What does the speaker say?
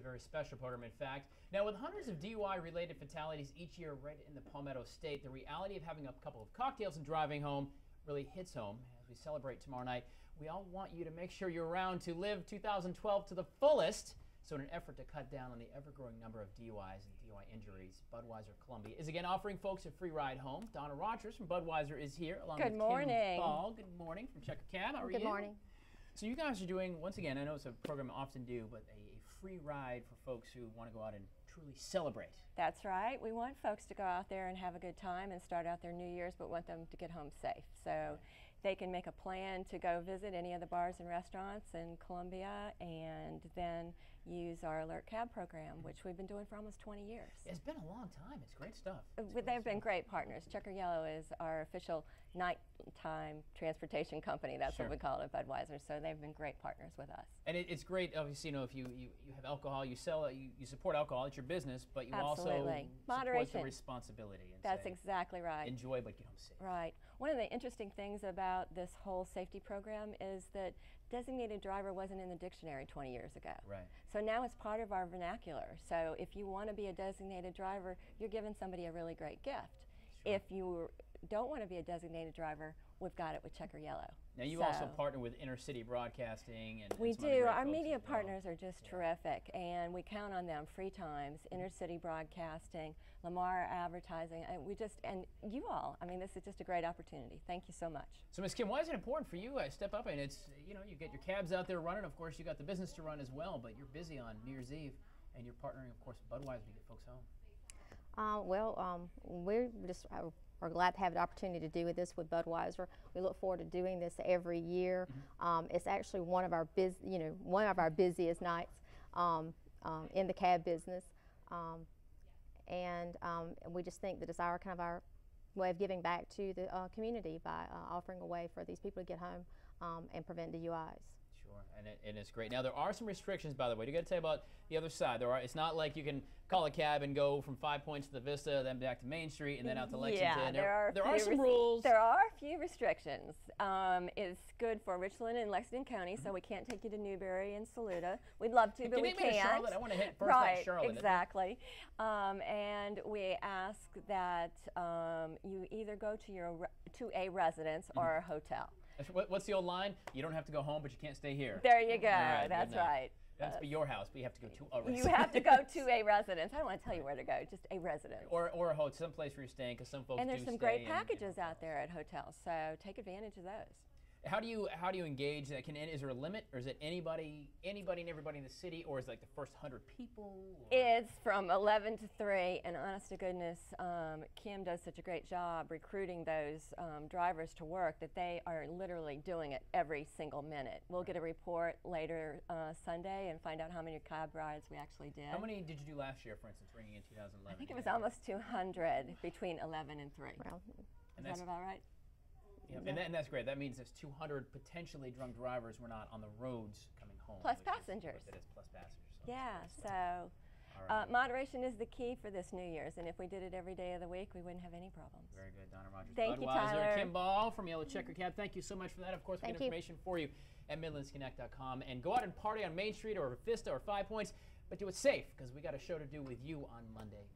very special program, in fact. Now, with hundreds of DUI-related fatalities each year right in the Palmetto State, the reality of having a couple of cocktails and driving home really hits home. As we celebrate tomorrow night, we all want you to make sure you're around to live 2012 to the fullest. So in an effort to cut down on the ever-growing number of DUIs and DUI injuries, Budweiser Columbia is again offering folks a free ride home. Donna Rogers from Budweiser is here, along with Kim Ball. Good morning from Checker Cab. How are you? Good morning. So you guys are doing, once again, I know it's a program I often do, but a free ride for folks who want to go out and truly celebrate. That's right. We want folks to go out there and have a good time and start out their New Year's, but want them to get home safe. So they can make a plan to go visit any of the bars and restaurants in Columbia and then use our Alert Cab program, which we've been doing for almost 20 years. It's been a long time. It's great stuff. They've been great partners. Checker Yellow is our official nighttime transportation company. That's what we call it at Budweiser. So they've been great partners with us. And it's great, obviously, you know, if you have alcohol, you sell, you support alcohol, it's your business, but you also support the responsibility. And that's exactly right. Enjoy, but get home safe. Right. One of the interesting things about this whole safety program is that designated driver wasn't in the dictionary 20 years ago. Right. So now it's part of our vernacular. So if you want to be a designated driver, you're giving somebody a really great gift. Sure. If you don't want to be a designated driver, we've got it with Checker Yellow. Now you also partner with Inner City Broadcasting, and we do. Our media partners are just terrific, and we count on them. Free Times, Inner City Broadcasting, Lamar Advertising, and you all. I mean, this is just a great opportunity. Thank you so much. So, Ms. Kim, why is it important for you to step up? And it's, you know, you get your cabs out there running. Of course, you got the business to run as well, but you're busy on New Year's Eve, and you're partnering, of course, with Budweiser to get folks home. We're just are glad to have the opportunity to do this with Budweiser. We look forward to doing this every year. It's actually one of our busiest nights in the cab business, and we just think that it's our kind of our way of giving back to the community by offering a way for these people to get home and prevent DUIs. Sure, and it's great. Now there are some restrictions, by the way. You got to tell you about the other side. It's not like you can call a cab and go from 5 Points to the Vista, then back to Main Street, and then out to Lexington. Yeah, there are some rules. There are a few restrictions. It's good for Richland and Lexington County, so we can't take you to Newberry and Saluda. We'd love to, but we can't. Charlotte? I want to hit first Charlotte. Exactly. And we ask that you either go to a residence or a hotel. What's the old line? You don't have to go home, but you can't stay here. There you go. Right, that's right. That's your house, but you have to go to a residence. You have to go to a residence. I don't want to tell you where to go, just a residence. Or a hotel, someplace where you're staying, because some folks and there's some great packages out there at hotels, so take advantage of those. How do you engage that? Is there a limit, or is it anybody and everybody in the city, or is it like the first 100 people? Or? It's from 11 to 3, and honest to goodness, Kim does such a great job recruiting those drivers to work that they are literally doing it every single minute. We'll get a report later Sunday and find out how many cab rides we actually did. How many did you do last year, for instance, ringing in 2011? I think it was almost 200 between 11 and 3. Wow. Is that about right? Yep. And that's great. That means there's 200 potentially drunk drivers were not on the roads coming home. Plus passengers. That is plus passengers. So yeah, so moderation is the key for this New Year's, and if we did it every day of the week, we wouldn't have any problems. Very good, Donna Rogers. Thank you, Budweiser, Tyler. Kim Ball from Yellow Checker Cab. Thank you so much for that. Of course, we get information for you at MidlandsConnect.com. And go out and party on Main Street or Vista or 5 Points, but do it safe, because we got a show to do with you on Monday.